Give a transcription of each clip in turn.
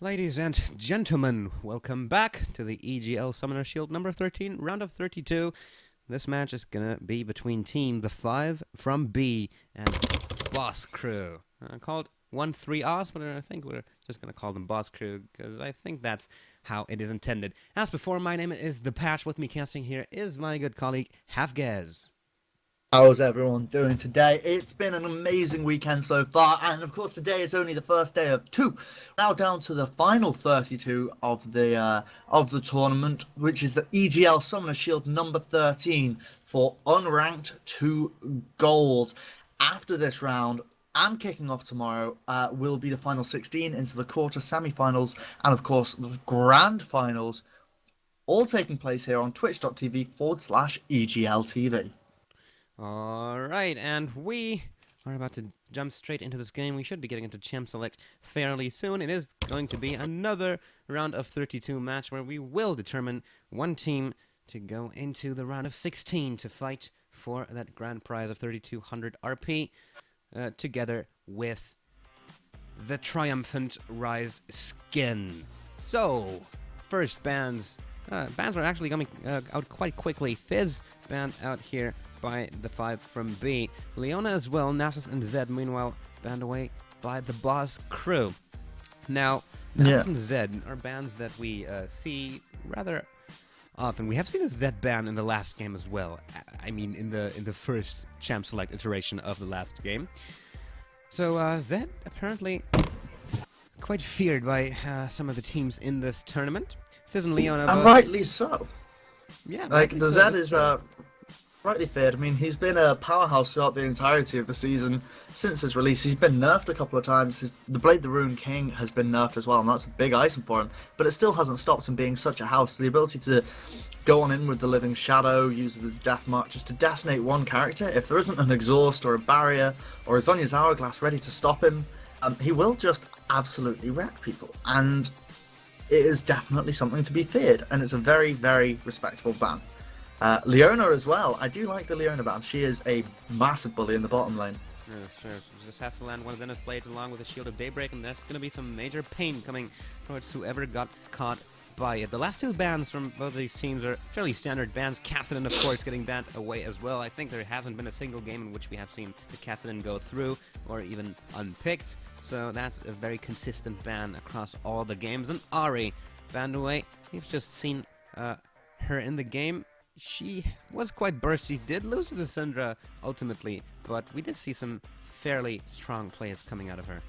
Ladies and gentlemen, welcome back to the EGL Summoner Shield number 13, round of 32. This match is gonna be between Team the 5 from B and Boss Crew. Called I3oss, but I think we're just gonna call them Boss Crew, because I think that's how it is intended. As before, my name is The Patch. With me casting here is my good colleague, Hafgaz. How's everyone doing today? It's been an amazing weekend so far, and of course today is only the first day of two. Now down to the final 32 of the tournament, which is the EGL Summoner Shield number 13 for unranked 2 gold. After this round, and kicking off tomorrow, will be the final 16 into the quarter semi-finals, and of course the grand finals, all taking place here on twitch.tv/EGLTV. Alright, and we are about to jump straight into this game. We should be getting into Champ Select fairly soon. It is going to be another round of 32 match where we will determine one team to go into the round of 16 to fight for that grand prize of 3,200 RP together with the triumphant Rise skin. So, first bans. Bans are actually coming out quite quickly. Fizz banned out here by the 5 from B. Leona as well. Nasus and Zed, meanwhile, banned away by the Boss Crew. Now, Nasus and Zed are bans that we see rather often. We have seen a Zed ban in the last game as well. I mean, in the first Champ Select iteration of the last game. So, Zed apparently quite feared by some of the teams in this tournament. Fizz and Leona. And rightly so. Yeah, like the Zed is rightly feared. I mean, he's been a powerhouse throughout the entirety of the season since his release. He's been nerfed a couple of times. The Blade the Rune King has been nerfed as well, and that's a big item for him. But it still hasn't stopped him being such a house. The ability to go on in with the Living Shadow, use his Death Mark just to detonate one character. If there isn't an exhaust or a barrier or a Zhonya's Hourglass ready to stop him, he will just absolutely wreck people. And it is definitely something to be feared, and it's a very, very respectable ban. Leona as well. I do like the Leona ban. She is a massive bully in the bottom lane. Yeah, sure. She just has to land one of Zenith's blades along with a Shield of Daybreak, and that's going to be some major pain coming towards whoever got caught by it. The last two bans from both of these teams are fairly standard bans. Catherine, of course, getting banned away as well. I think there hasn't been a single game in which we have seen the Catherine go through or even unpicked. So that's a very consistent ban across all the games. And Ari banned away. We've just seen her in the game. She was quite burst. She did lose to the Syndra ultimately, but we did see some fairly strong plays coming out of her.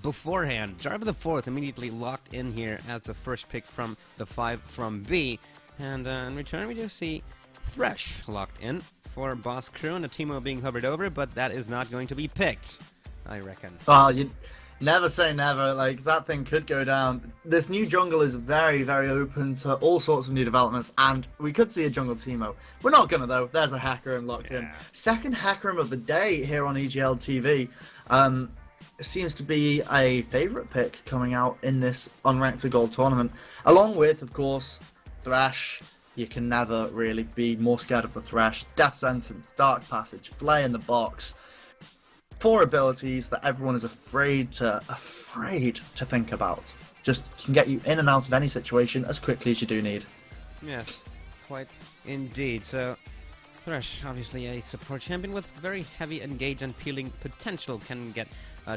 Beforehand, Jarvan the 4th immediately locked in here as the first pick from the 5 from B. And in return, we do see Thresh locked in for Boss Crew and a Teemo being hovered over, but that is not going to be picked, I reckon. Well, you never say never. Like, that thing could go down. This new jungle is very, very open to all sorts of new developments, and we could see a jungle Teemo. We're not gonna, though. There's a Hecarim locked in. Second Hecarim of the day here on EGL TV. Seems to be a favourite pick coming out in this unranked to gold tournament, along with, of course, Thresh. You can never really be more scared of the Thresh. Death Sentence, Dark Passage, Flay in the Box. 4 abilities that everyone is afraid to think about. Just can get you in and out of any situation as quickly as you do need. Yes, quite indeed. So, Thresh, obviously a support champion with very heavy engage and peeling potential, can get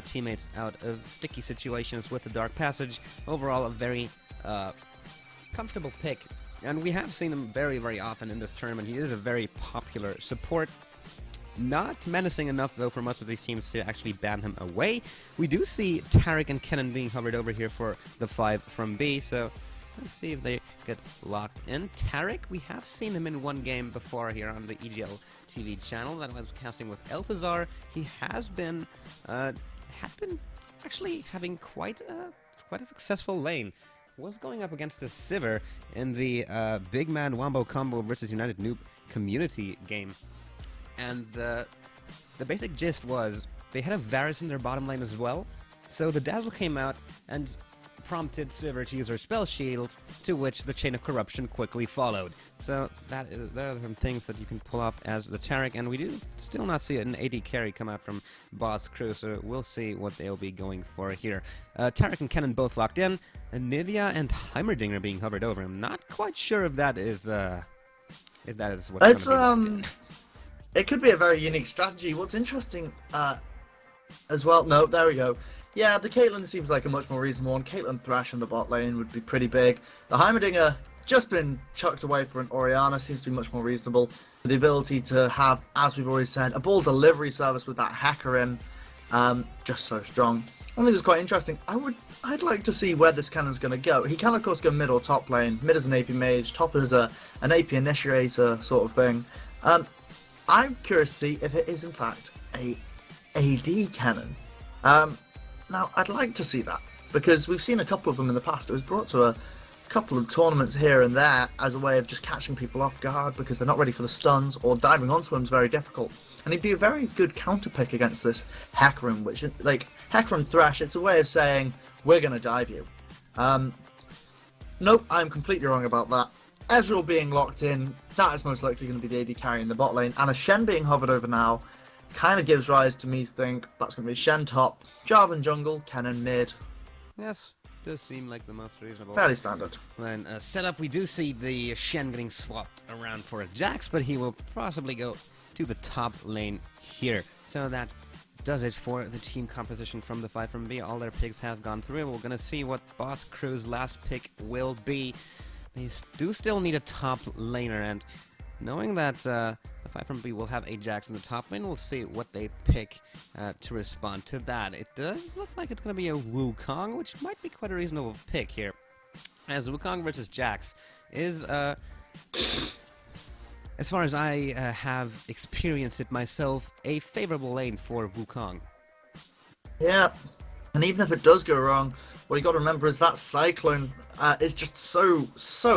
teammates out of sticky situations with the Dark Passage. Overall, a very comfortable pick, and we have seen him very, very often in this tournament. He is a very popular support. Not menacing enough, though, for most of these teams to actually ban him away. We do see Taric and Kennen being hovered over here for the 5 from B, so let's see if they get locked in. Taric, we have seen him in one game before here on the EGL TV channel that was casting with Elthazar. He has been, actually having quite a successful lane. Was going up against the Sivir in the Big Man Wombo Combo versus United Noob community game. And the basic gist was they had a Varus in their bottom lane as well. So the Dazzle came out and prompted Sivir to use her spell shield, to which the Chain of Corruption quickly followed. So there are some things that you can pull off as the Taric, and we do still not see an AD carry come out from Boss Crew, so we'll see what they'll be going for here. Taric and Kennen both locked in, and Nivea and Heimerdinger being hovered over him. Not quite sure if that is what's It's gonna be locked in. it could be a very unique strategy. What's interesting as well, no, there we go. Yeah, the Caitlyn seems like a much more reasonable one. Caitlyn Thresh in the bot lane would be pretty big. The Heimerdinger just been chucked away for an Orianna seems to be much more reasonable. The ability to have, as we've always said, a ball delivery service with that hacker in, just so strong. I think it's quite interesting. I'd like to see where this cannon's going to go. He can of course go mid or top lane. Mid as an AP mage, top as an AP initiator sort of thing. I'm curious to see if it is in fact a AD cannon. Now, I'd like to see that, because we've seen a couple of them in the past. It was brought to a couple of tournaments here and there as a way of just catching people off guard because they're not ready for the stuns, or diving onto him is very difficult. And he'd be a very good counter pick against this Hecarim, which, like, Hecarim Thresh, it's a way of saying, we're going to dive you. Nope, I'm completely wrong about that. Ezreal being locked in, that is most likely going to be the AD carry in the bot lane, and a Shen being hovered over now kind of gives rise to me think that's going to be Shen top, Jarvan jungle, Kennen mid. Yes, does seem like the most reasonable. Fairly standard. Then setup, we do see the Shen getting swapped around for a Jax, but he will possibly go to the top lane here. So that does it for the team composition from the 5 from B. All their picks have gone through. We're going to see what Boss Crew's last pick will be. They do still need a top laner, and knowing that the 5 from B will have a Jax in the top lane, we'll see what they pick to respond to that. It does look like it's going to be a Wukong, which might be quite a reasonable pick here. As Wukong versus Jax is, as far as I have experienced it myself, a favorable lane for Wukong. Yeah, and even if it does go wrong, what you got to remember is that Cyclone is just so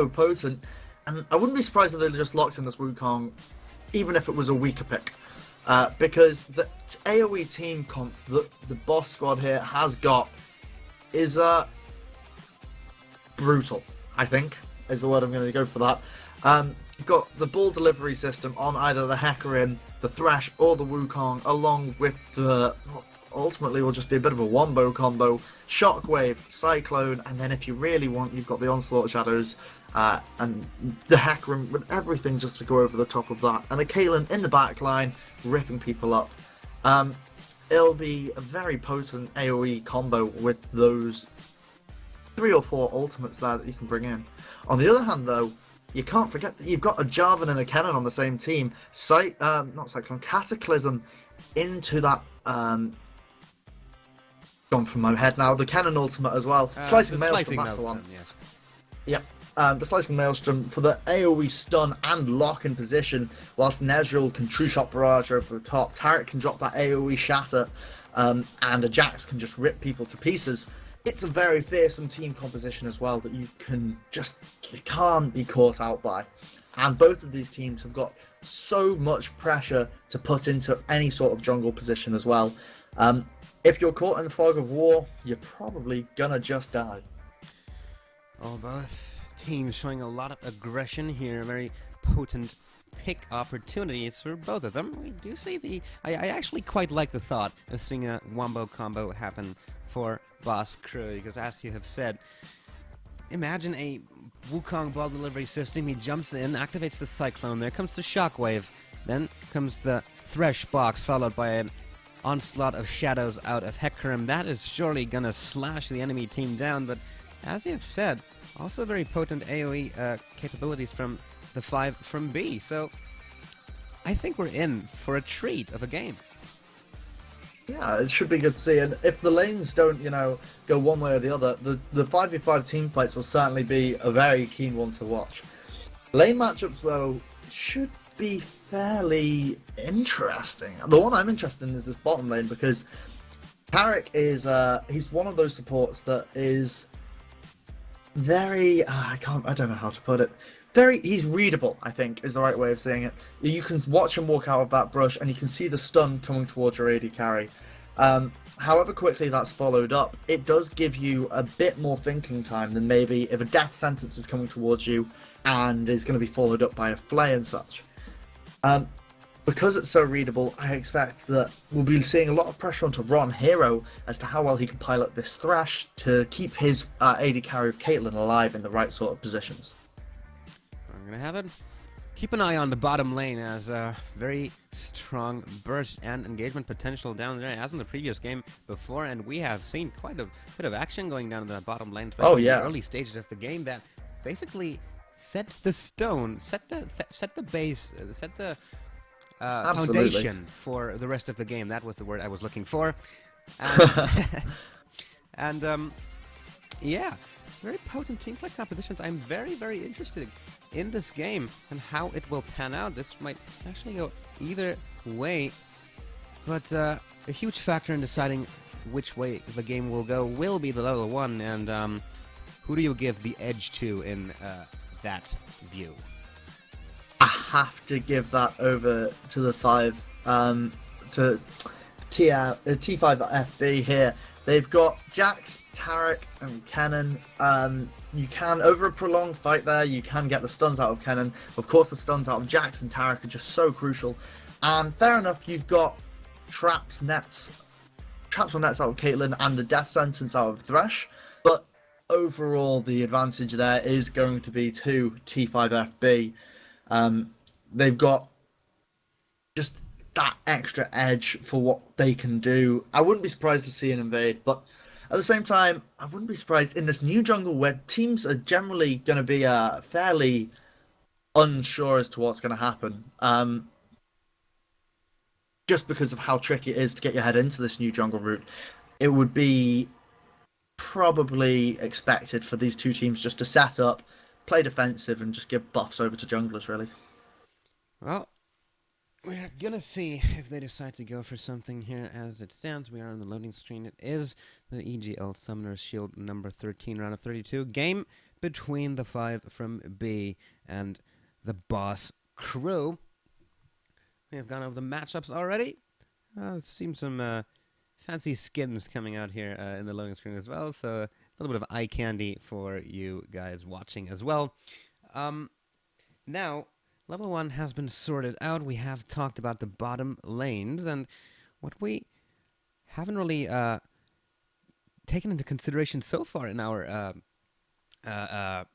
potent. And I wouldn't be surprised if they just locked in this Wukong, even if it was a weaker pick. Because the AoE team comp that the boss squad here has got is brutal, I think, is the word I'm going to go for that. You've got the ball delivery system on either the Hecarim, the Thresh, or the Wukong, along with the... ultimately will just be a bit of a wombo combo. Shockwave, Cyclone, and then if you really want, you've got the Onslaught Shadows, and the Hecarim with everything just to go over the top of that. And a Caitlyn in the back line, ripping people up. It'll be a very potent AoE combo with those 3 or 4 ultimates there that you can bring in. On the other hand, though, you can't forget that you've got a Jarvan and a Kennen on the same team. Not Cyclone, Cataclysm into that... gone from my head now. The Kennen ultimate as well. Slicing Maelstrom, that's the one. Yes. Yep. The Slicing Maelstrom for the AoE stun and lock in position, whilst Nezreal can True Shot Barrage over the top. Taric can drop that AoE Shatter, and a Jax can just rip people to pieces. It's a very fearsome team composition as well that you can't be caught out by. And both of these teams have got so much pressure to put into any sort of jungle position as well. If you're caught in the fog of war, you're probably gonna just die. Oh, both teams showing a lot of aggression here. Very potent pick opportunities for both of them. We do see I actually quite like the thought of seeing a wombo combo happen for Boss Crew, because as you have said, imagine a Wukong ball delivery system. He jumps in, activates the Cyclone. There comes the Shockwave. Then comes the Thresh box, followed by an onslaught of shadows out of Hecarim. That is surely gonna slash the enemy team down, but as you have said, also very potent AoE capabilities from the 5 from B. So I think we're in for a treat of a game. Yeah, it should be good to see. And if the lanes don't, go one way or the other, the 5v5 team fights will certainly be a very keen one to watch. Lane matchups, though, should be fairly interesting. The one I'm interested in is this bottom lane, because Taric is he's one of those supports that is very I don't know how to put it. He's readable, I think, is the right way of saying it. You can watch him walk out of that brush and you can see the stun coming towards your AD carry. However quickly that's followed up, it does give you a bit more thinking time than maybe if a death sentence is coming towards you and is going to be followed up by a flay and such. Um, because it's so readable, I expect that we'll be seeing a lot of pressure onto Ron Hero as to how well he can pilot this Thresh to keep his AD carry of Caitlyn alive in the right sort of positions. I'm gonna have it. Keep an eye on the bottom lane as a very strong burst and engagement potential down there, as in the previous game before, and we have seen quite a bit of action going down in the bottom lane, especially in the early stages of the game, that basically set the stone, set the base, set the foundation for the rest of the game. That was the word I was looking for. And yeah, very potent team fight compositions. I'm very, very interested in this game and how it will pan out. This might actually go either way, but a huge factor in deciding which way the game will go will be the level 1, and who do you give the edge to in that view? I have to give that over to the to T5FB here. They've got Jax, Taric, and Kennen. You can, over a prolonged fight there, you can get the stuns out of Kennen. Of course, the stuns out of Jax and Taric are just so crucial. And fair enough, you've got traps on nets out of Caitlyn and the death sentence out of Thresh. But overall, the advantage there is going to be to T5FB. They've got just that extra edge for what they can do. I wouldn't be surprised to see an invade, but at the same time, I wouldn't be surprised in this new jungle where teams are generally going to be fairly unsure as to what's going to happen. Just because of how tricky it is to get your head into this new jungle route, it would be probably expected for these two teams just to set up, play defensive, and just give buffs over to junglers, really. Well, we're gonna see if they decide to go for something here. As it stands, we are on the loading screen. It is the EGL Summoner's Shield number 13, round of 32. Game between the 5 from B and the Boss crew. We have gone over the matchups already. Seems some fancy skins coming out here in the loading screen as well, so a little bit of eye candy for you guys watching as well. Now, level 1 has been sorted out. We have talked about the bottom lanes, and what we haven't really taken into consideration so far in our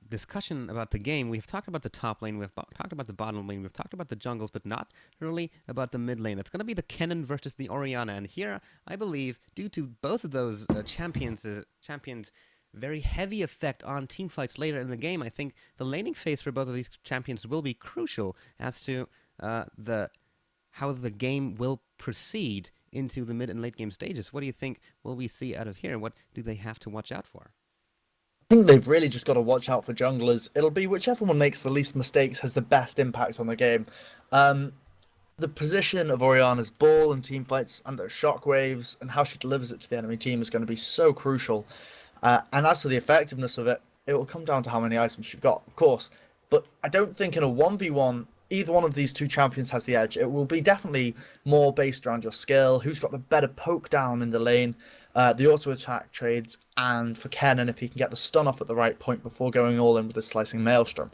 discussion about the game, we've talked about the top lane, we've talked about the bottom lane, we've talked about the jungles, but not really about the mid lane. That's going to be the Kennen versus the Orianna, and here, I believe, due to both of those champions' very heavy effect on team fights later in the game, I think the laning phase for both of these champions will be crucial as to how the game will proceed into the mid and late game stages. What do you think will we see out of here? What do they have to watch out for? I think they've really just got to watch out for junglers. It'll be whichever one makes the least mistakes has the best impact on the game. The position of Orianna's ball and team fights and their shockwaves and how she delivers it to the enemy team is going to be so crucial. And as for the effectiveness of it, it will come down to how many items she's got, of course. But I don't think in a 1v1, either one of these two champions has the edge. It will be definitely more based around your skill, who's got the better poke down in the lane, the auto-attack trades, and for Kennen, if he can get the stun off at the right point before going all in with the slicing maelstrom.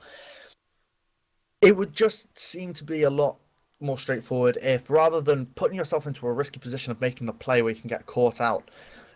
It would just seem to be a lot more straightforward if, rather than putting yourself into a risky position of making the play where you can get caught out,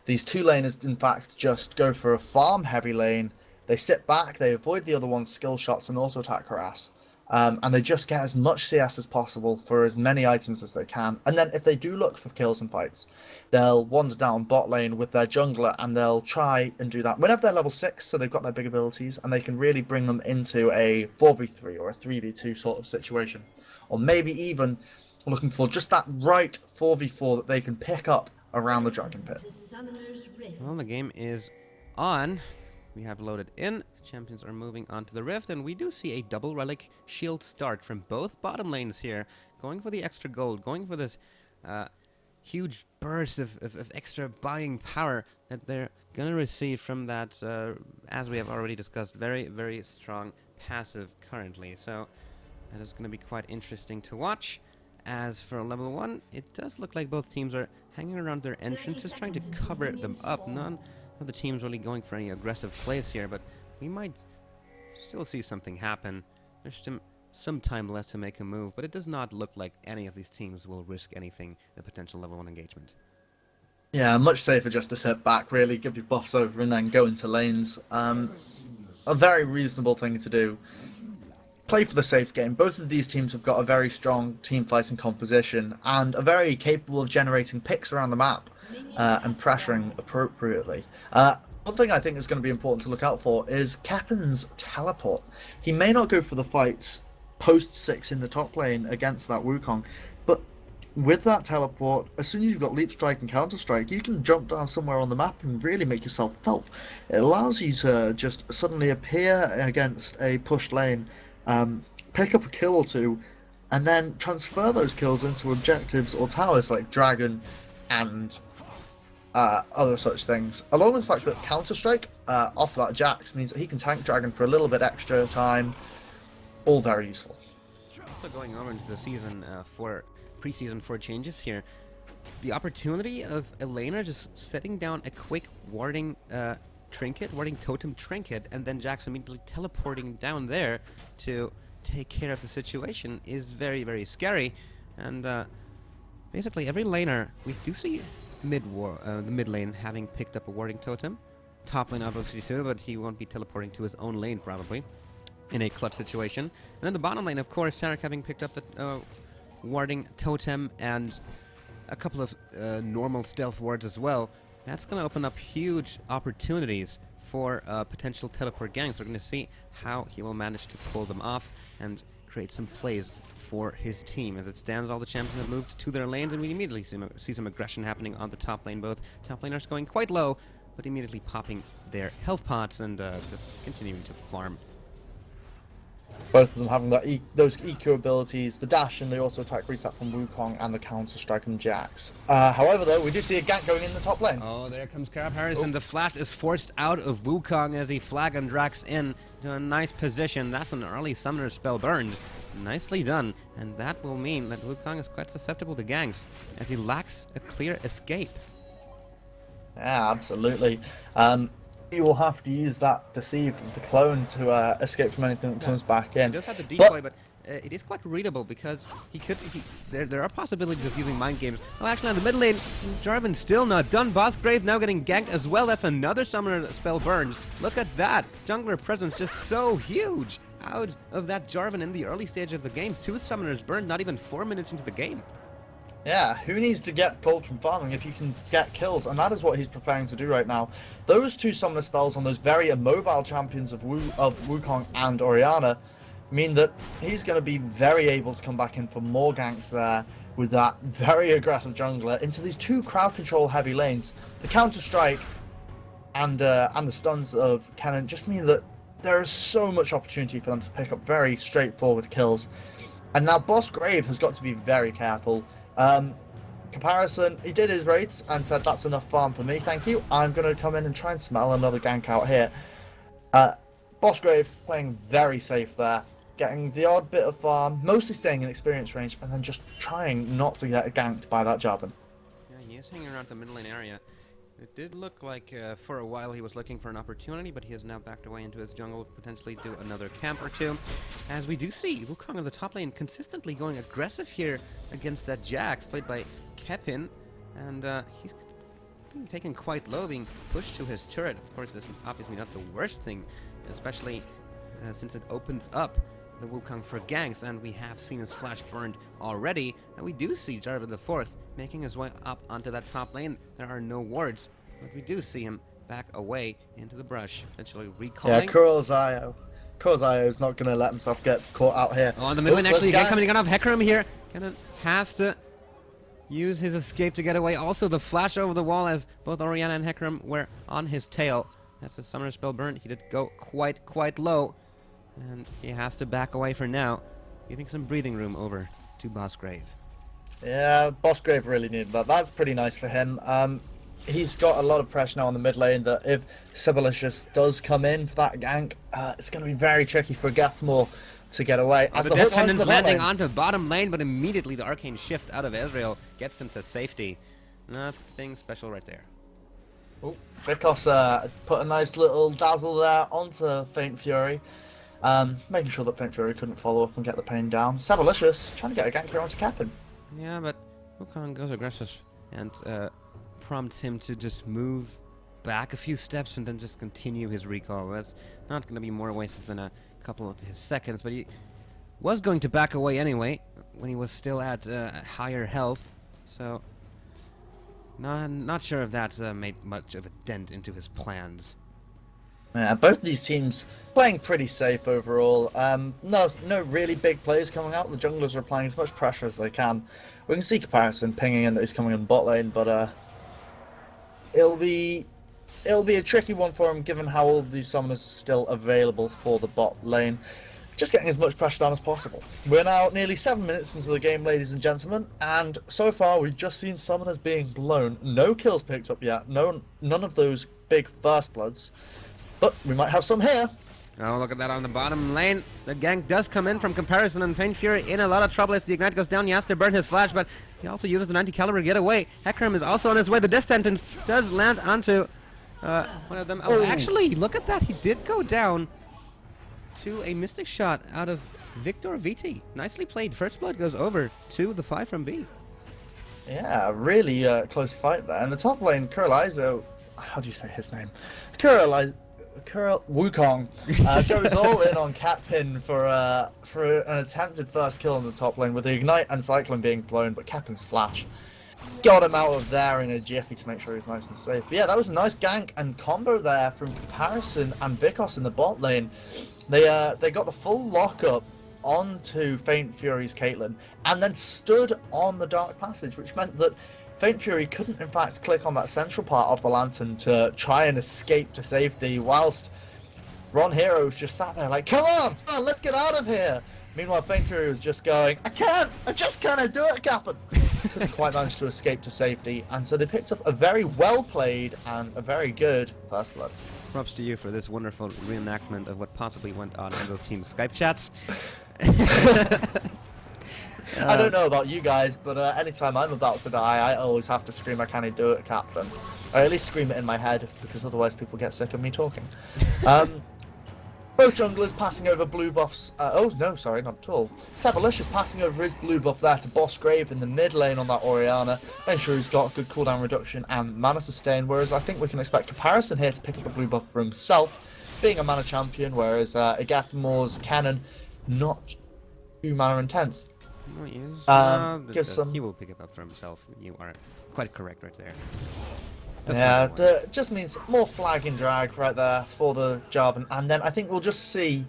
these two laners, in fact, just go for a farm-heavy lane. They sit back, they avoid the other one's skill shots and auto-attack harass. And they just get as much CS as possible for as many items as they can. And then if they do look for kills and fights, they'll wander down bot lane with their jungler and they'll try and do that whenever they're level 6, so they've got their big abilities, and they can really bring them into a 4v3 or a 3v2 sort of situation. Or maybe even looking for just that right 4v4 that they can pick up around the Dragon Pit. Well, the game is on. We have loaded in. Champions are moving on to the Rift, and we do see a double relic shield start from both bottom lanes here, going for the extra gold, going for this huge burst of extra buying power that they're going to receive from that, as we have already discussed, very, very strong passive currently. So that is going to be quite interesting to watch. As for level 1, it does look like both teams are hanging around their entrance, just trying to cover them up. None of the teams really going for any aggressive plays here, but we might still see something happen. There's some time left to make a move, but it does not look like any of these teams will risk anything in a potential level 1 engagement. Yeah, much safer just to sit back, really, give your buffs over and then go into lanes. A very reasonable thing to do. Play for the safe game. Both of these teams have got a very strong team fighting composition and are very capable of generating picks around the map and pressuring appropriately. One thing I think is going to be important to look out for is Kepin's teleport. He may not go for the fights post 6 in the top lane against that Wukong, but with that teleport, as soon as you've got Leap Strike and Counter Strike, you can jump down somewhere on the map and really make yourself felt. It allows you to just suddenly appear against a pushed lane, pick up a kill or two, and then transfer those kills into objectives or towers like Dragon and other such things. Along with the fact that Counter Strike off that Jax means that he can tank Dragon for a little bit extra time. All very useful. Also going over into the season for preseason 4 changes here, the opportunity of Elena just setting down a quick warding totem trinket, and then Jax immediately teleporting down there to take care of the situation is very, very scary. And basically every laner, we do see the mid lane having picked up a warding totem. Top lane obviously too, but he won't be teleporting to his own lane probably in a clutch situation. And then the bottom lane, of course, Tarek having picked up the warding totem and a couple of normal stealth wards as well. That's going to open up huge opportunities for potential teleport gangs. We're going to see how he will manage to pull them off and create some plays for his team. As it stands, all the champions have moved to their lanes, and we immediately see some aggression happening on the top lane. Both top laners going quite low, but immediately popping their health pots and just continuing to farm. Both of them having those EQ abilities, the dash and the auto attack reset from Wukong, and the Counter Strike and Jax. However, though, we do see a gank going in the top lane. Oh, there comes Karab Harris, and the flash is forced out of Wukong as he flag and Drax in to a nice position. That's an early summoner spell burned. Nicely done, and that will mean that Wukong is quite susceptible to ganks as he lacks a clear escape. Yeah, absolutely. He will have to use that Deceive of the clone to escape from anything that comes back in. He does have the decoy, but it is quite readable because there are possibilities of using mind games. Oh, actually, on the mid lane, Jarvan still not done. Bossgrave now getting ganked as well. That's another summoner spell burned. Look at that. Jungler presence just so huge out of that Jarvan in the early stage of the game. 2 summoners burned not even 4 minutes into the game. Yeah, who needs to get gold from farming if you can get kills? And that is what he's preparing to do right now. Those 2 summoner spells on those very immobile champions of Wukong and Orianna mean that he's going to be very able to come back in for more ganks there with that very aggressive jungler into these 2 crowd control heavy lanes. The Counter Strike and the stuns of Kennen just mean that there is so much opportunity for them to pick up very straightforward kills. And now Bossgrave has got to be very careful. Comparison, he did his rates and said that's enough farm for me, thank you. I'm going to come in and try and smell another gank out here. Bossgrave playing very safe there, getting the odd bit of farm, mostly staying in experience range, and then just trying not to get ganked by that Jarvan. Yeah, he is hanging around the middle lane area. It did look like for a while he was looking for an opportunity, but he has now backed away into his jungle, potentially do another camp or 2. As we do see Wukong on the top lane consistently going aggressive here against that Jax, played by Kepin, and he's being taken quite low, being pushed to his turret. Of course, this is obviously not the worst thing, especially since it opens up the Wukong for ganks, and we have seen his flash burned already, and we do see Jarvan the 4th making his way up onto that top lane. There are no wards, but we do see him back away into the brush, potentially recalling. Yeah, Kurozio is not going to let himself get caught out here. Oh, on the middle lane actually again coming off Hecarim here. Kennen has to use his escape to get away. Also the flash over the wall as both Orianna and Hecarim were on his tail. That's the summoner spell burned. He did go quite low, and he has to back away for now, giving some breathing room over to Bossgrave. Yeah, Bossgrave really needed that. That's pretty nice for him. He's got a lot of pressure now on the mid lane that if Sibylicious does come in for that gank, it's going to be very tricky for Gethmore to get away. As the Descendants landing onto bottom lane, but immediately the arcane shift out of Ezreal gets him to safety. nothing special right there. Oh, I3oss put a nice little dazzle there onto Faint Fury, making sure that Faint Fury couldn't follow up and get the pain down. Sabalicious trying to get a gank here onto Captain. Yeah, but Wukong goes aggressive and prompts him to just move back a few steps and then just continue his recall. That's not going to be more wasted than a couple of his seconds, but he was going to back away anyway when he was still at higher health, so not sure if that made much of a dent into his plans. Yeah, both of these teams playing pretty safe overall. No really big plays coming out. The junglers are applying as much pressure as they can. We can see Comparison pinging in that he's coming in bot lane, but it'll be a tricky one for him given how all of these summoners are still available for the bot lane. Just getting as much pressure down as possible. We're now nearly 7 minutes into the game, ladies and gentlemen, and so far we've just seen summoners being blown. No kills picked up yet. None of those big first bloods. But we might have some here. Oh, look at that on the bottom lane. The gank does come in from Comparison, and Faint Fury in a lot of trouble as the Ignite goes down. He has to burn his flash, but he also uses the 90 caliber to get away. Hecarim is also on his way. The death sentence does land onto one of them. Oh, actually, look at that. He did go down to a Mystic Shot out of Victor VT. Nicely played. First blood goes over to the 5 from B. Yeah, really close fight there. In the top lane, Kuralizo, how do you say his name? Wukong goes all in on Catpin for an attempted first kill in the top lane with the Ignite and Cyclone being blown, but Catpin's flash got him out of there in a jiffy to make sure he's nice and safe. But yeah, that was a nice gank and combo there from Comparison and I3oss in the bot lane. They got the full lockup onto Faint Fury's Caitlyn and then stood on the Dark Passage, which meant that Faint Fury couldn't in fact click on that central part of the lantern to try and escape to safety, whilst Ron Heroes just sat there like, come on, let's get out of here. Meanwhile, Faint Fury was just going, I just can't do it, Captain. Couldn't quite manage to escape to safety, and so they picked up a very well played and a very good first blood. Props to you for this wonderful reenactment of what possibly went on in those teams' Skype chats. I don't know about you guys, but anytime I'm about to die, I always have to scream, I can't do it, Captain. Or at least scream it in my head, because otherwise people get sick of me talking. Both junglers passing over blue buffs. Oh, no, sorry, not at all. Sabalicious passing over his blue buff there to Boss Grave in the mid lane on that Orianna. Ben sure he's got good cooldown reduction and mana sustain, whereas I think we can expect Comparison here to pick up a blue buff for himself, being a mana champion, whereas Agathmor's cannon, not too mana intense. No, he is. Give some... He will pick it up for himself. You are quite correct right there. Yeah, just means more flag and drag right there for the Jarvan, and then I think we'll just see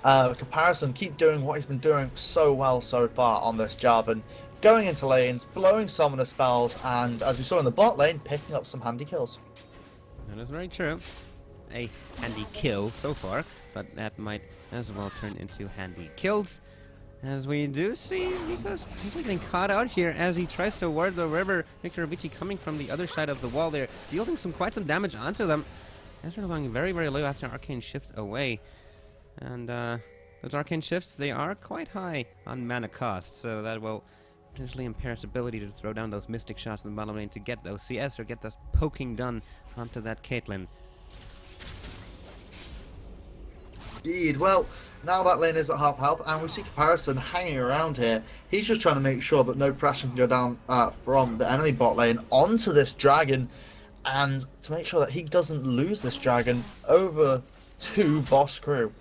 Comparison keep doing what he's been doing so well so far on this Jarvan, going into lanes, blowing summoner spells, and as we saw in the bot lane, picking up some handy kills. That is very true. A handy kill so far, but that might as well turn into handy kills. As we do see I3oss getting caught out here as he tries to ward the river. Victor Avicii coming from the other side of the wall there, dealing quite some damage onto them. As they're going very, very low after Arcane Shift away. And those Arcane Shifts, they are quite high on mana cost, so that will potentially impair his ability to throw down those Mystic Shots in the bottom lane to get those CS or get those poking done onto that Caitlyn. Indeed. Well, now that lane is at half health, and we see Comparison hanging around here. He's just trying to make sure that no pressure can go down from the enemy bot lane onto this dragon, and to make sure that he doesn't lose this dragon over to Boss Crew.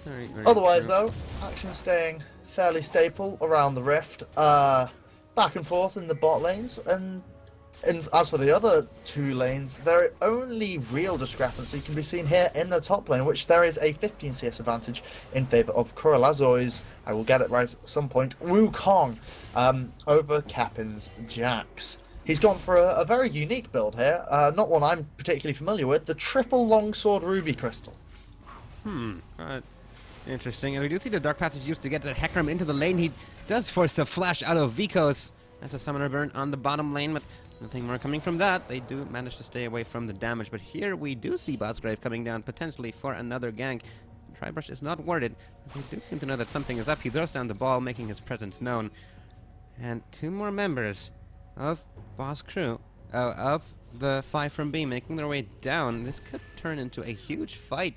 Very Otherwise, true. though, action staying fairly staple around the rift, back and forth in the bot lanes, and as for the other two lanes, their only real discrepancy can be seen here in the top lane, which there is a 15 CS advantage in favour of Kuralazoi's, I will get it right at some point, Wukong, over Capin's Jax. He's gone for a very unique build here, not one I'm particularly familiar with, the triple longsword ruby crystal. Interesting. And we do see the Dark Passage used to get the Hecarim into the lane. He does force the flash out of I3oss. That's a summoner burn on the bottom lane, but nothing more coming from that. They do manage to stay away from the damage, but here we do see Bosgrave coming down potentially for another gank. Tribrush is not warded, but they do seem to know that something is up. He throws down the ball, making his presence known. And two more members of Boss Crew, of the 5 from B, making their way down. This could turn into a huge fight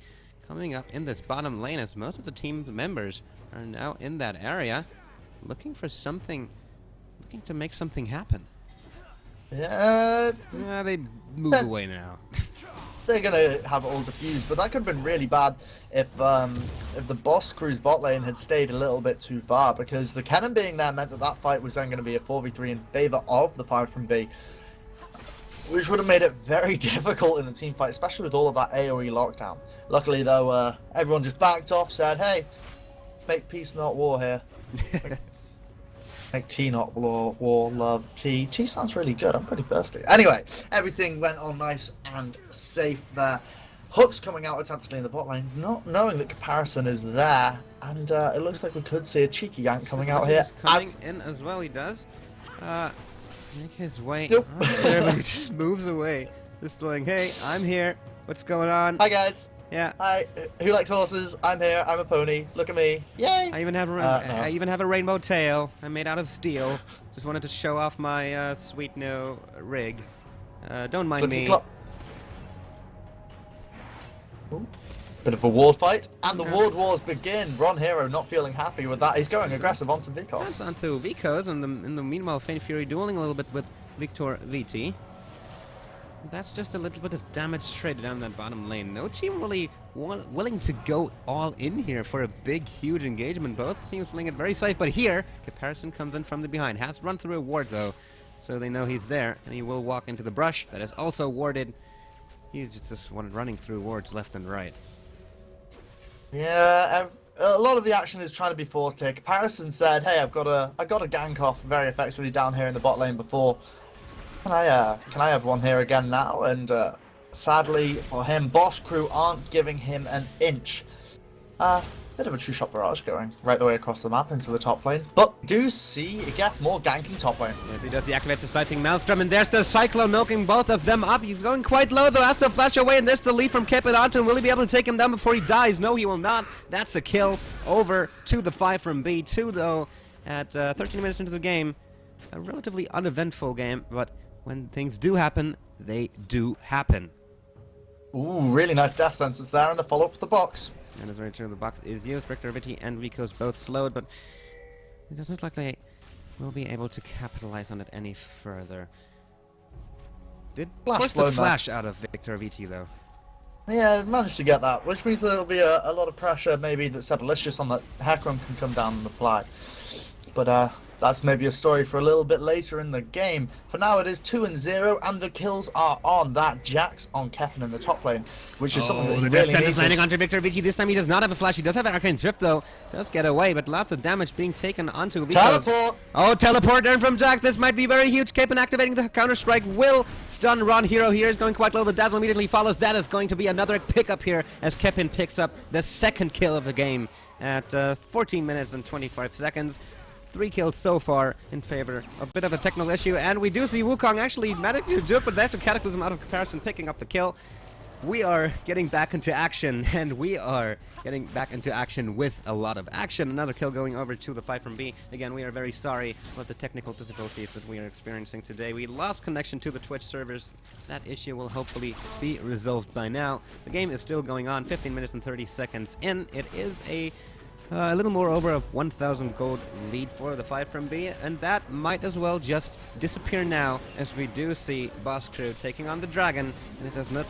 coming up in this bottom lane, as most of the team members are now in that area, looking for something, looking to make something happen. Yeah. Yeah, they move away now. They're gonna have it all diffused, but that could have been really bad if the Boss Crew's bot lane had stayed a little bit too far, because the cannon being there meant that that fight was then going to be a 4v3 in favor of the 5 from B, which would have made it very difficult in the team fight, especially with all of that AoE lockdown. Luckily though, everyone just backed off, said, hey, make peace not war here. Make tea not war, love tea. Tea sounds really good, I'm pretty thirsty. Anyway, everything went on nice and safe there. Hook's coming out attemptedly in the bot lane, not knowing that Comparison is there, and it looks like we could see a cheeky gank coming out here. Coming in as well, he does. Make his way Nope. there, but he just moves away. Just going, hey, I'm here. What's going on? Hi guys. Yeah. Hi. Who likes horses? I'm here. I'm a pony. Look at me. Yay. I even have I even have a rainbow tail. I'm made out of steel. Just wanted to show off my sweet new rig. Don't mind me. Bit of a ward fight, and the ward wars begin. Ron Hero not feeling happy with that. He's going aggressive onto That's I3oss. onto Vicos, and in the meanwhile, Faint Fury dueling a little bit with Victor VT. That's just a little bit of damage traded down that bottom lane. No team really willing to go all in here for a big, huge engagement. Both teams playing it very safe, but here, Comparison comes in from the behind. Has run through a ward, though, so they know he's there, and he will walk into the brush. That is also warded. He's just running through wards left and right. Yeah, a lot of the action is trying to be forced here. Comparison said, "Hey, I got a gank off very effectively down here in the bot lane before. Can I have one here again now?" And sadly for him, Boss Crew aren't giving him an inch. Bit of a two-shot barrage going right the way across the map into the top lane. But do see Geth more ganking top lane. Yes, he does. He activates the Slicing Maelstrom, and there's the Cyclone milking both of them up. He's going quite low, though. Has to flash away, and there's the lead from Kepit onto him. Will he be able to take him down before he dies? No, he will not. That's a kill over to the 5 from B. 2, though, at 13 minutes into the game. A relatively uneventful game, but when things do happen, they do happen. Ooh, really nice death sentence there, and the follow-up with the box. And as very true, the box is used. Victor Vitti and Vicos both slowed, but it doesn't look like they will be able to capitalize on it any further. Did force the flash out of Victor Vitti, though. Yeah, managed to get that, which means there'll be a lot of pressure maybe that Sebelicious on that Hecarim can come down on the fly. But that's maybe a story for a little bit later in the game. For now it is 2-0, and the kills are on that Jax on Kevin in the top lane, which is something that he really needs. Landing onto Victor Vitti. This time he does not have a flash. He does have an Arcane Drift, though. Does get away, but lots of damage being taken onto Vicos. Teleport! Oh, teleport there from Jax. This might be very huge. Capen activating the counter-strike will stun Ron Hero here. Is going quite low. The Dazzle immediately follows. That is going to be another pickup here as Kepin picks up the second kill of the game at 14 minutes and 25 seconds. 3 kills so far in favor. A bit of a technical issue, and we do see Wukong actually managed to do it, but there's a Cataclysm out of Comparison picking up the kill. We are getting back into action, and we are getting back into action with a lot of action. Another kill going over to the 5 from B. Again, we are very sorry about the technical difficulties that we are experiencing today. We lost connection to the Twitch servers. That issue will hopefully be resolved by now. The game is still going on, 15 minutes and 30 seconds in. It is a little more over a 1,000 gold lead for the 5 from B, and that might as well just disappear now, as we do see Boss Crew taking on the Dragon, and it does not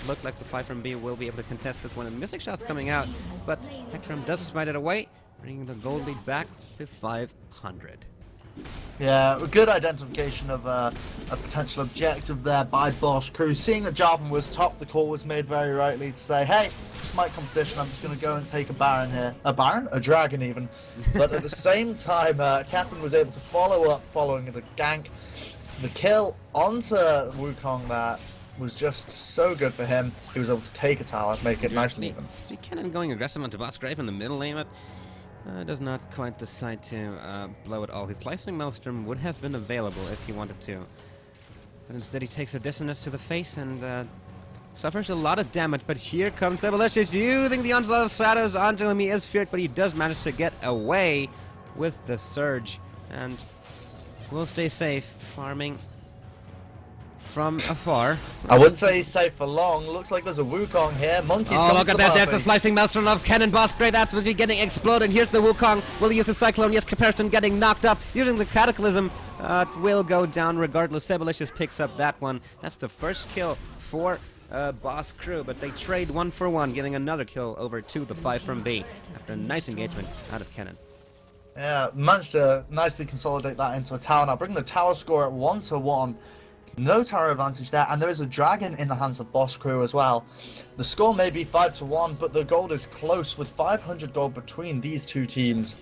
look like the 5 from B will be able to contest this one. And Mystic Shot's coming out, but Hecarim does smite it away, bringing the gold lead back to 500. Yeah, a good identification of a potential objective there by Boss Crew. Seeing that Jarvan was top, the call was made very rightly to say, hey, smite competition, I'm just going to go and take a Baron here. A Baron? A Dragon even. But at the same time, Captain was able to follow up following the gank. The kill onto Wukong there was just so good for him. He was able to take a tower, make it nice and even. See Kennen going aggressive onto Boss Grave in the middle lane, but does not quite decide to blow it all. His Slicing Maelstrom would have been available if he wanted to. But instead he takes a dissonance to the face and suffers a lot of damage. But here comes Sebelicious using the Onslaught of Shadows onto him. He is feared, but he does manage to get away with the Surge. And will stay safe, farming from afar. I wouldn't say he's safe for long. Looks like there's a Wukong here. Monkey's Oh, coming look to at the that. There's party. the slicing maelstrom of Cannon Bossgrave absolutely getting exploded. Here's the Wukong. Will he use the Cyclone? Yes, Comparison getting knocked up. Using the Cataclysm will go down regardless. Sebelicious picks up that one. That's the first kill for Boss Crew, but they trade 1 for 1, getting another kill over to the 5 from B after a nice engagement out of Cannon. Yeah, managed to nicely consolidate that into a tower. Now bring the tower score at 1-1. No tower advantage there, and there is a dragon in the hands of Boss Crew as well. The score may be 5-1, but the gold is close with 500 gold between these two teams.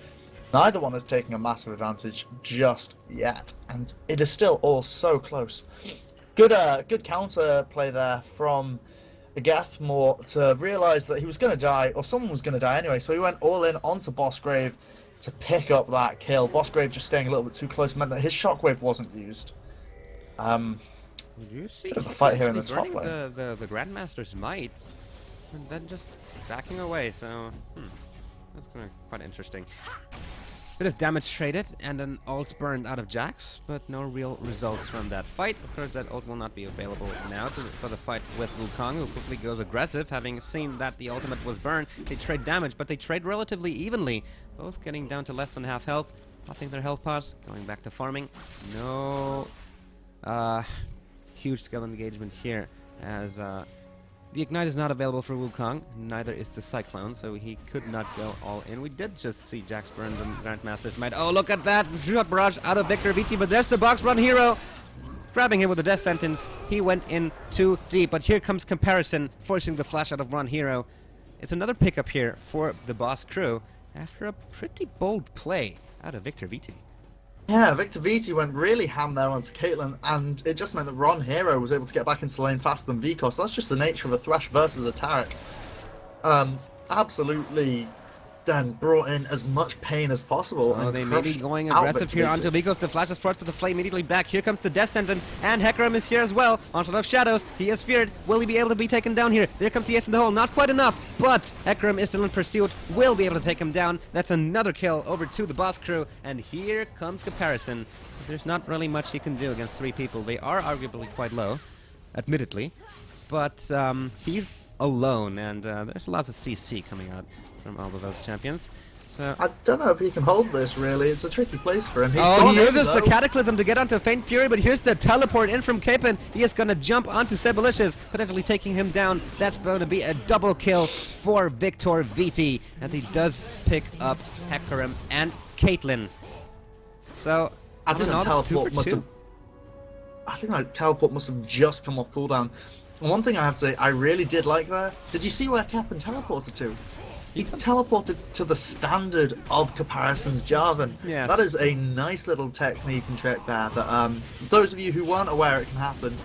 Neither one is taking a massive advantage just yet, and it is still all so close. Good counter play there from Gethmore to realise that he was going to die, or someone was going to die anyway, so he went all in onto Bossgrave to pick up that kill. Bossgrave just staying a little bit too close meant that his shockwave wasn't used. You see, Bit of a fight here in the top burning lane. the Grandmaster's might, and then just backing away. So that's gonna be quite interesting. Bit of damage traded and an ult burned out of Jax, but no real results from that fight. Of course, that ult will not be available now for the fight with Wukong, who quickly goes aggressive, having seen that the ultimate was burned. They trade damage, but they trade relatively evenly, both getting down to less than half health. Popping their health pots, going back to farming. No huge skill engagement here, as the Ignite is not available for Wukong, neither is the Cyclone, so he could not go all in. We did just see Jax burn the Grandmaster's might. Oh, look at that! The shot barrage out of Victor Viti, but there's the box run hero! Grabbing him with a death sentence. He went in too deep, but here comes Comparison, forcing the flash out of Run Hero. It's another pickup here for the Boss Crew, after a pretty bold play out of Victor Viti. Yeah, Victor Viti went really ham there onto Caitlyn, and it just meant that Ron Hero was able to get back into the lane faster than I3oss. That's just the nature of a Thresh versus a Taric. Absolutely then brought in as much pain as possible. Oh, and they may be crushed going out aggressive here onto Victor. I3oss. The flash is forced, but the flame immediately back. Here comes the death sentence, and Hecarim is here as well. Onslaught of Shadows. He is feared. Will he be able to be taken down here? There comes the ace in the hole. Not quite enough, but Hecarim is still in pursuit. Will be able to take him down. That's another kill over to the Boss Crew, and here comes Comparison. There's not really much he can do against 3 people. They are arguably quite low, admittedly, but he's alone, and there's lots of CC coming out from all of those champions. So I don't know if he can hold this, really. It's a tricky place for him. He's he gone in, uses the though. Cataclysm to get onto Faint Fury, but here's the teleport in from Capon. He is going to jump onto Sebelicious, potentially taking him down. That's going to be a double kill for Victor Viti, and he does pick up Hecarim and Caitlyn. So I think that teleport must have. I think that teleport must have just come off cooldown. And one thing I have to say, I really did like there. Did you see where Capon teleported to? He teleported to the standard of Comparison's Jarvan. Yes. That is a nice little technique and trick there. That those of you who weren't aware it can happen,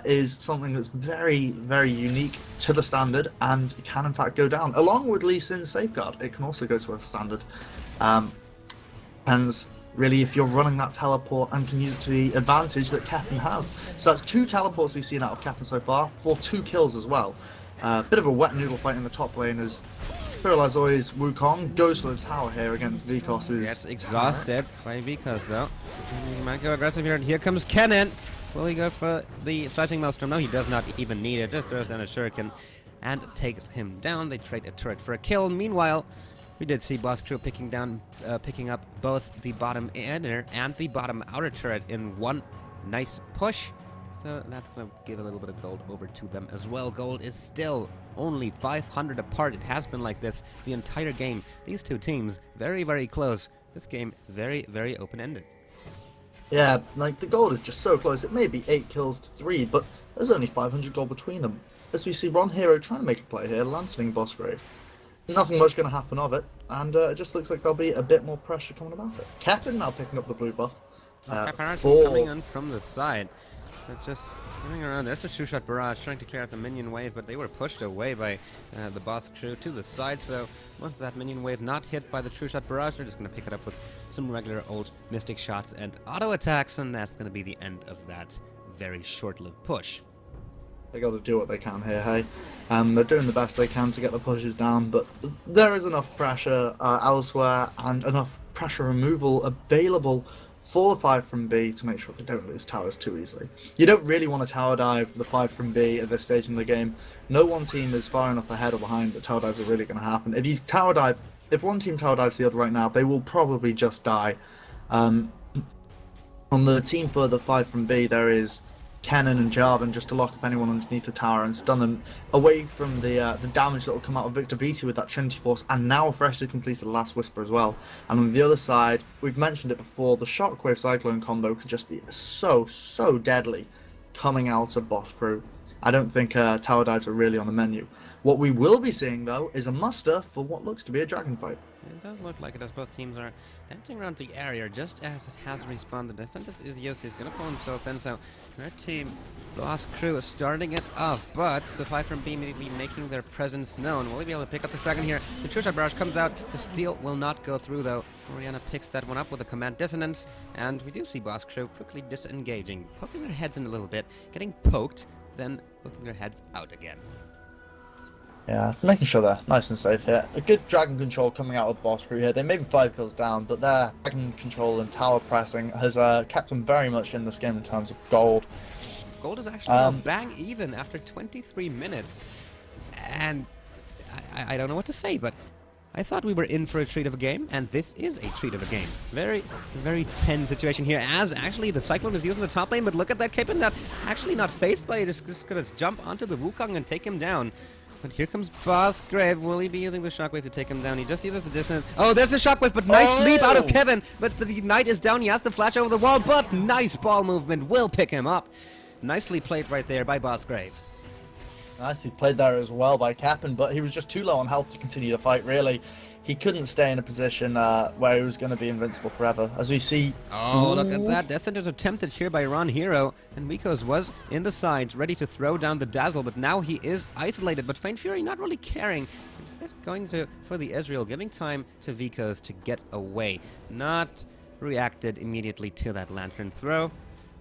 is something that's very, very unique to the standard and can in fact go down. Along with Lee Sin's Safeguard, it can also go to a standard. And really, if you're running that teleport and can use it to the advantage that Capon has. So that's 2 teleports we've seen out of Capon so far, for 2 kills as well. Bit of a wet noodle fight in the top lane as Pyrrhizoi's Wukong goes for the tower here against I3oss's. Gets exhausted by I3oss, though. He might go aggressive here, and here comes Cannon. Will he go for the Slicing Maelstrom? No, he does not even need it. Just throws down a Shuriken and takes him down. They trade a turret for a kill. Meanwhile, we did see Boss Crew picking up both the bottom inner and the bottom outer turret in one nice push. So that's going to give a little bit of gold over to them as well. Gold is still only 500 apart. It has been like this the entire game. These two teams, very, very close. This game, very, very open-ended. Yeah, like the gold is just so close. It may be 8 kills to 3, but there's only 500 gold between them. As we see Ron Hero trying to make a play here, Lancening Bossgrave. Nothing much going to happen of it, and it just looks like there'll be a bit more pressure coming about it. Capon now picking up the blue buff. Coming in from the side. They're just coming around. There's a two-shot barrage trying to clear out the minion wave, but they were pushed away by the Boss Crew to the side, so once that minion wave not hit by the two-shot barrage, they're just going to pick it up with some regular old mystic shots and auto attacks, and that's going to be the end of that very short-lived push. They got to do what they can here, hey. They're doing the best they can to get the pushes down, but there is enough pressure elsewhere and enough pressure removal available for the 5 from B to make sure they don't lose towers too easily. You don't really want to tower dive the 5 from B at this stage in the game. No one team is far enough ahead or behind that tower dives are really going to happen. If one team tower dives the other right now, they will probably just die. On the team for the 5 from B, there is Cannon and Jarvan just to lock up anyone underneath the tower and stun them away from the damage that will come out of Victor VT with that Trinity Force, and now freshly completed the Last Whisper as well. And on the other side, we've mentioned it before, the Shockwave Cyclone combo could just be so deadly coming out of Boss Crew. I don't think tower dives are really on the menu. What we will be seeing, though, is a muster for what looks to be a dragon fight. It does look like it, as both teams are dancing around the area just as it has responded. I think this is used. He's going to pull himself in, so red team, Boss Crew is starting it off, but the 5 from B may be making their presence known. Will he be able to pick up this dragon here? The True Shot Barrage comes out. The steal will not go through, though. Oriana picks that one up with a command dissonance, and we do see Boss Crew quickly disengaging, poking their heads in a little bit, getting poked, then poking their heads out again. Yeah, making sure they're nice and safe here. A good dragon control coming out of Boss Crew here. They may be 5 kills down, but their dragon control and tower pressing has kept them very much in this game in terms of gold. Gold is actually bang even after 23 minutes. And I don't know what to say, but I thought we were in for a treat of a game, and this is a treat of a game. Very tense situation here, as actually the Cyclone is using the top lane, but look at that Capon, that actually not phased by it, is just gonna jump onto the Wukong and take him down. But here comes Boss Grave. Will he be using the Shockwave to take him down? He just uses the distance. Oh, there's a Shockwave, but nice leap out of Kevin. But the Knight is down. He has to flash over the wall, but nice ball movement will pick him up. Nicely played right there by Boss Grave. Nicely played there as well by Capon, but he was just too low on health to continue the fight, really. He couldn't stay in a position where he was going to be invincible forever. As we see... Oh, look at that. Death Sentence attempted here by Ron Hero, and Wikos was in the sides, ready to throw down the Dazzle, but now he is isolated. But Faint Fury not really caring. Instead going for the Ezreal, giving time to Wikos to get away. Not reacted immediately to that Lantern throw.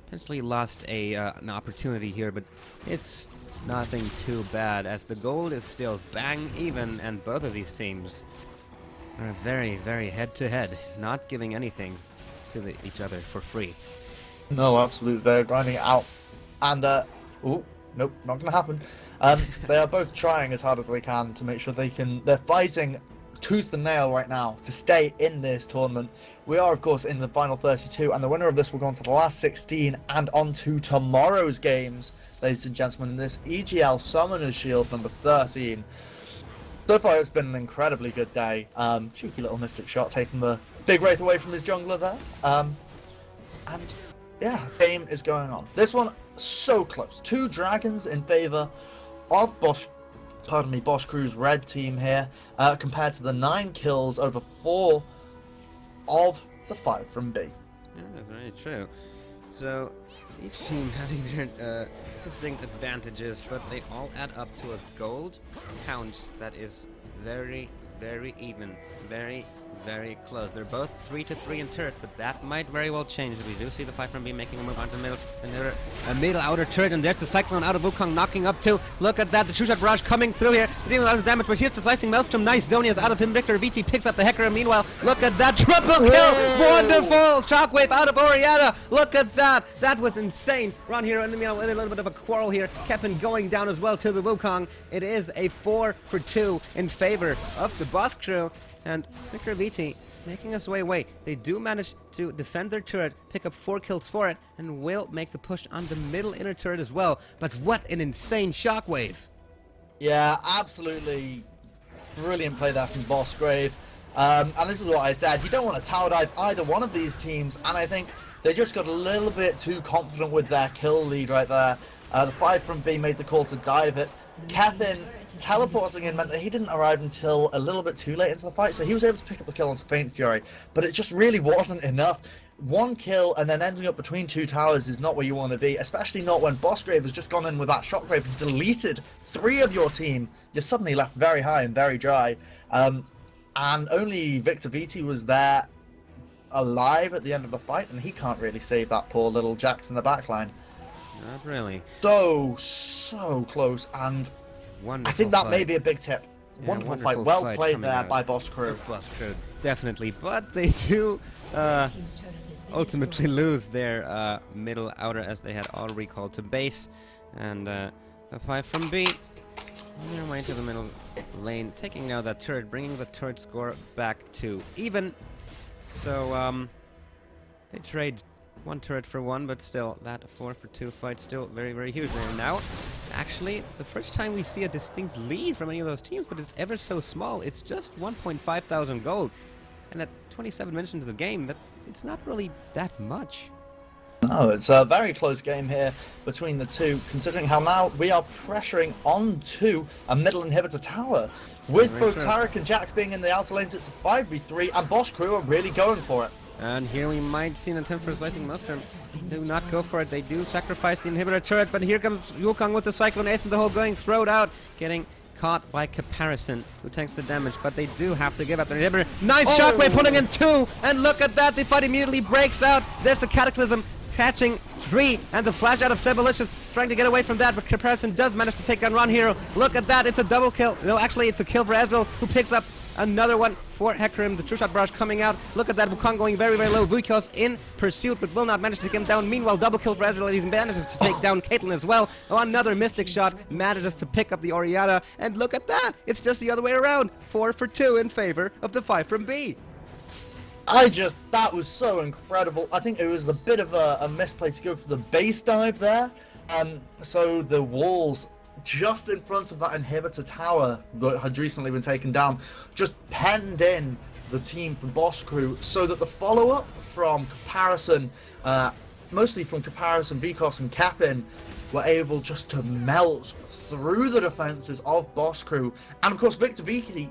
Potentially lost an opportunity here, but it's nothing too bad, as the gold is still bang even, and both of these teams are very head-to-head, not giving anything to each other for free. No, absolutely. They're grinding it out. And, nope, not gonna happen. They are both trying as hard as they can to make sure they're fighting tooth and nail right now to stay in this tournament. We are, of course, in the final 32, and the winner of this will go on to the last 16 and on to tomorrow's games, ladies and gentlemen, in this EGL Summoner's Shield number 13. So far, it's been an incredibly good day. Cheeky little Mystic shot, taking the big Wraith away from his jungler there. And yeah, game is going on. This one, so close. 2 dragons in favor of Boss Crew's red team here, compared to the 9 kills over 4 of the 5 from B. Yeah, very true. So each team having their distinct advantages, but they all add up to a gold count that is very even, very close. They're both 3-3 in turrets, but that might very well change. We do see the 5 from B making a move onto the middle, and they're a middle outer turret, and there's the Cyclone out of Wukong knocking up too. Look at that, the True Shot Barrage coming through here, dealing a lot of damage, but here's the Slicing Maelstrom. Nice, Zonia's out of him. Victor VT picks up the Hecker, and meanwhile, look at that triple kill! Wonderful Shockwave out of Oriana. Look at that, that was insane. Ron here in the middle with a little bit of a quarrel here. Capon going down as well to the Wukong. It is a 4-for-2 in favor of the Boss Crew, and Victor VT making his way. They do manage to defend their turret, pick up 4 kills for it, and will make the push on the middle inner turret as well. But what an insane Shockwave! Yeah, absolutely brilliant play there from Boss Grave. And this is what I said, you don't want to tower dive either one of these teams, and I think they just got a little bit too confident with their kill lead right there. The 5 from B made the call to dive it. Capon teleporting in meant that he didn't arrive until a little bit too late into the fight, so he was able to pick up the kill onto Faint Fury, but it just really wasn't enough. 1 kill and then ending up between 2 towers is not where you want to be, especially not when Boss Grave has just gone in with that Shockwave and deleted 3 of your team. You're suddenly left very high and very dry, and only Victor VT was there alive at the end of the fight, and he can't really save that poor little Jax in the backline. Not really. So close, and wonderful I think that fight. may be a big tip. Yeah, wonderful fight. Well played there by Boss Crew. Boss Crew, definitely. But they do ultimately lose their middle outer as they had all recalled to base. And the 5 from B, on their way to the middle lane, taking now that turret, bringing the turret score back to even. So they trade one turret for one, but still, that 4-for-2 fight still very, very huge. And now, actually, the first time we see a distinct lead from any of those teams, but it's ever so small. It's just 1.5 thousand gold. And at 27 minutes into the game, that it's not really that much. No, it's a very close game here between the two, considering how now we are pressuring onto a middle inhibitor tower. With both Tarek and Jax being in the outer lanes, it's a 5v3, and Boss Crew are really going for it. And here we might see an attempt for a slicing Maelstrom. They do not go for it. They do sacrifice the inhibitor turret, but here comes Wukong with the Cyclone Ace and the whole going throwed out, getting caught by Caparison, who tanks the damage, but they do have to give up their inhibitor. Nice shockwave pulling in 2, and look at that, the fight immediately breaks out. There's the Cataclysm catching 3, and the flash out of Sebalicious trying to get away from that, but Caparison does manage to take down Ron Hero. Look at that, it's a double kill. No, actually, it's a kill for Ezreal, who picks up another one for Hecarim. The true shot barrage coming out. Look at that, Wukong going very, very low. I3oss in pursuit, but will not manage to get him down. Meanwhile, double kill for Ezreal. He manages to take down Caitlyn as well. Oh, another Mystic shot. Manages to pick up the Orianna. And look at that. It's just the other way around. 4-for-2 in favor of the 5 from B. That was so incredible. I think it was a bit of a misplay to go for the base dive there. So the walls just in front of that inhibitor tower that had recently been taken down just penned in the team from Boss Crew, so that the follow-up from Caparison, mostly from Caparison, I3oss and Capin, were able just to melt through the defenses of Boss Crew. And of course Victor VT,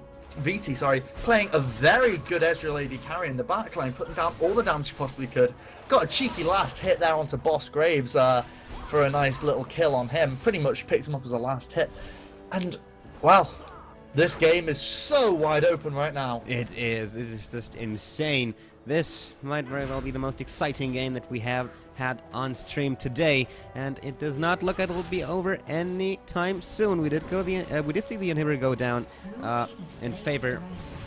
playing a very good Ezreal AD carry in the backline, putting down all the damage he possibly could. Got a cheeky last hit there onto Boss Graves for a nice little kill on him. Pretty much picked him up as a last hit. And, well, this game is so wide open right now. It is. It is just insane. This might very well be the most exciting game that we have had on stream today, and it does not look like it will be over anytime soon. We did see the inhibitor go down in favor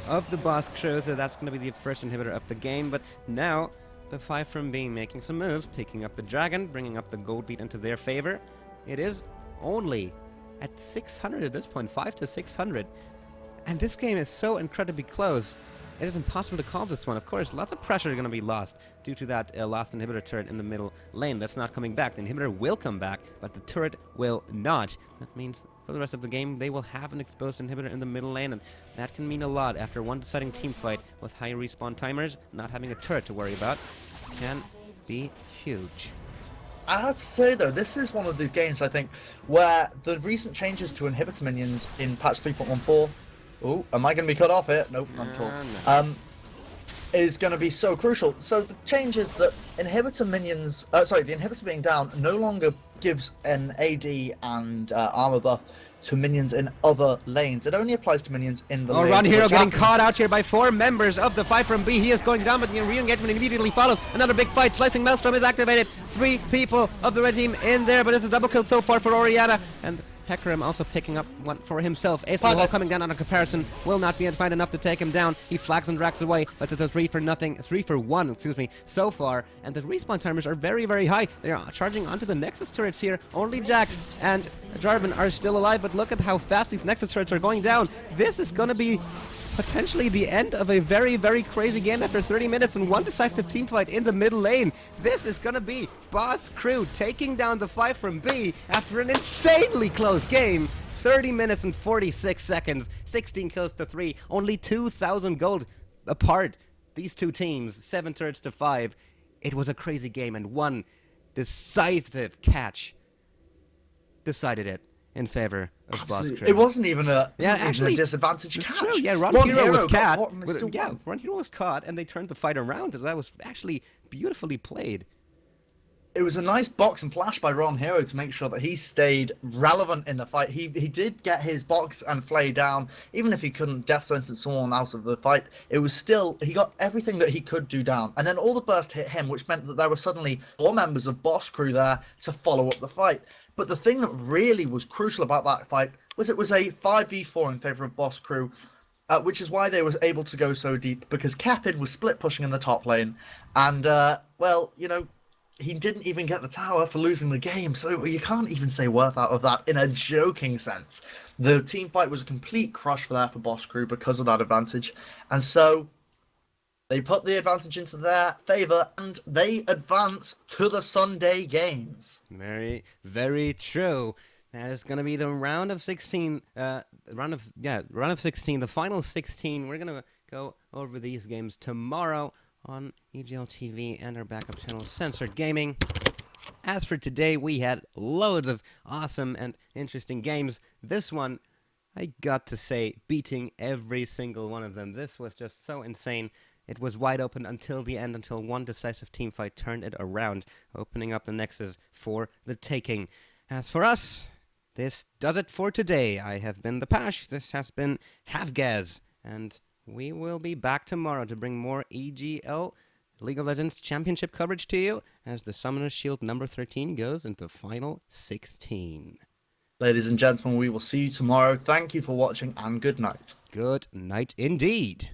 of the Boss Crew, so that's going to be the first inhibitor of the game. But now the 5 from B making some moves, picking up the dragon, bringing up the gold lead into their favor. It is only at 600 at this point, 5 to 600, and this game is so incredibly close. It is impossible to call this one. Of course, lots of pressure is going to be lost due to that last inhibitor turret in the middle lane. That's not coming back. The inhibitor will come back, but the turret will not. That means for the rest of the game, they will have an exposed inhibitor in the middle lane, and that can mean a lot after one deciding team fight with high respawn timers. Not having a turret to worry about can be huge. I have to say, though, this is one of the games, I think, where the recent changes to inhibitor minions in patch 3.14... Oh, am I going to be cut off here? Nope, not at all. No. Is going to be so crucial. So the change is that inhibitor minions... the inhibitor being down no longer gives an AD and armor buff to minions in other lanes. It only applies to minions in the lane. Ron Hero getting caught out here by 4 members of the 5 from B. He is going down, but the re-engagement immediately follows. Another big fight. Slicing Maelstrom is activated. 3 people of the red team in there, but it's a double kill so far for Orianna. And Hecarim also picking up one for himself. Ace of the Wall coming down on a Caparison. Will not be find enough to take him down. He flags and drags away, but it's a 3-for-1, so far. And the respawn timers are very, very high. They are charging onto the Nexus turrets here. Only Jax and Jarvan are still alive, but look at how fast these Nexus turrets are going down. This is going to be potentially the end of a very, very crazy game after 30 minutes and one decisive team fight in the middle lane. This is going to be Boss Crew taking down the 5 from B after an insanely close game. 30 minutes and 46 seconds, 16 kills to 3, only 2,000 gold apart. These two teams, 7 turrets to 5. It was a crazy game, and one decisive catch decided it in favor of Boss Crew. It wasn't even a disadvantage catch. True. Yeah, Ron Hero was caught. Ron Hero was caught, and they turned the fight around. That was actually beautifully played. It was a nice box and flash by Ron Hero to make sure that he stayed relevant in the fight. He did get his box and flay down, even if he couldn't death sentence someone out of the fight. It was still, he got everything that he could do down. And then all the burst hit him, which meant that there were suddenly 4 members of Boss Crew there to follow up the fight. But the thing that really was crucial about that fight was it was a 5v4 in favor of Boss Crew. which is why they were able to go so deep, because Kepid was split pushing in the top lane, and, well, you know, he didn't even get the tower for losing the game, so you can't even say worth out of that in a joking sense. The team fight was a complete crush for Boss Crew because of that advantage, and so they put the advantage into their favour, and they advance to the Sunday games. Very, very true. That is going to be the round of 16. Round of 16. The final 16. We're going to go over these games tomorrow on EGL TV and our backup channel, Censored Gaming. As for today, we had loads of awesome and interesting games. This one, I got to say, beating every single one of them. This was just so insane. It was wide open until the end, until one decisive team fight turned it around, opening up the nexus for the taking. As for us, this does it for today. I have been the Pash, this has been Havgaz, and we will be back tomorrow to bring more EGL League of Legends Championship coverage to you as the Summoner's Shield number 13 goes into the final 16. Ladies and gentlemen, we will see you tomorrow. Thank you for watching, and good night. Good night indeed.